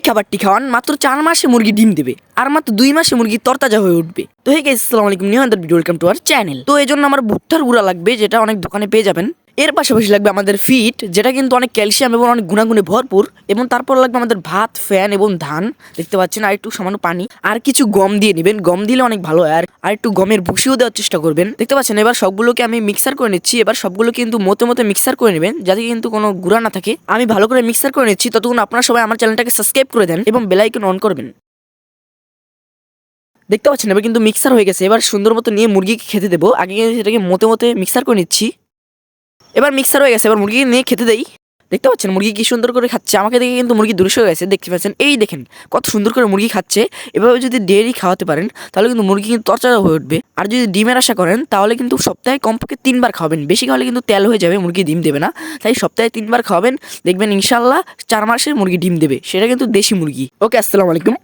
খাবারটি খাওয়ান মাত্র 4 মাসে মুরগি ডিম দেবে আর মাত্র 2 মাসে মুরগি তরতাজা হয়ে উঠবে। তো হে গাইস, আসসালামু আলাইকুম, new other video, welcome to our channel. তো এই জন্য আমার ভুট্টার গুঁড়া লাগবে, যেটা অনেক দোকানে পেয়ে যাবেন। এর পাশাপাশি লাগবে আমাদের ফিট, যেটা কিন্তু অনেক ক্যালসিয়াম এবং অনেক গুণাগুণে ভরপুর। এবং তারপর লাগবে আমাদের ভাত, ফ্যান এবং ধান, দেখতে পাচ্ছেন, আর একটু সামান্য পানি আর কিছু গম দিয়ে নেবেন। গম দিলে অনেক ভালো হয়। আর একটু গমের ভুসিও দেওয়ার চেষ্টা করবেন, দেখতে পাচ্ছেন। এবার সবগুলোকে আমি মিক্সার করে নিচ্ছি। এবার সবগুলো কিন্তু মতে মতে মিক্সার করে নেবেন, যাতে কিন্তু কোনো গুঁড়া না থাকে। আমি ভালো করে মিক্সার করে নিচ্ছি। ততক্ষণ আপনারা সবাই আমার চ্যানেলটাকে সাবস্ক্রাইব করে দেন এবং বেল আইকন অন করবেন। দেখতে পাচ্ছেন এবার কিন্তু মিক্সার হয়ে গেছে। এবার সুন্দর মতো নিয়ে মুরগিকে খেতে দেবো। আগে সেটাকে মতে মতে মিক্সার করে নিচ্ছি। এবার মিক্সার হয়ে গেছে, এবার মুরগি নিয়ে খেতে দেই। দেখতে পাচ্ছেন মুরগি কি সুন্দর করে খাচ্ছে। আমাকে দেখে কিন্তু মুরগি দূরে হয়ে গেছে, দেখতে পাচ্ছেন। এই দেখেন কত সুন্দর করে মুরগি খাচ্ছে। এভাবে যদি ডেইলি খাওয়াতে পারেন তাহলে কিন্তু মুরগি কিন্তু তরতাজা হয়ে উঠবে। আর যদি ডিমের আশা করেন তাহলে কিন্তু সপ্তাহে কমপক্ষে 3 বার খাওয়াবেন। বেশি খাওয়ালে কিন্তু তেল হয়ে যাবে, মুরগি ডিম দেবে না। তাই সপ্তাহে 3 বার খাওয়াবেন, দেখবেন ইনশাল্লাহ 4 মাসে মুরগি ডিম দেবে। সেটা কিন্তু দেশি মুরগি। ওকে, আসসালামু আলাইকুম।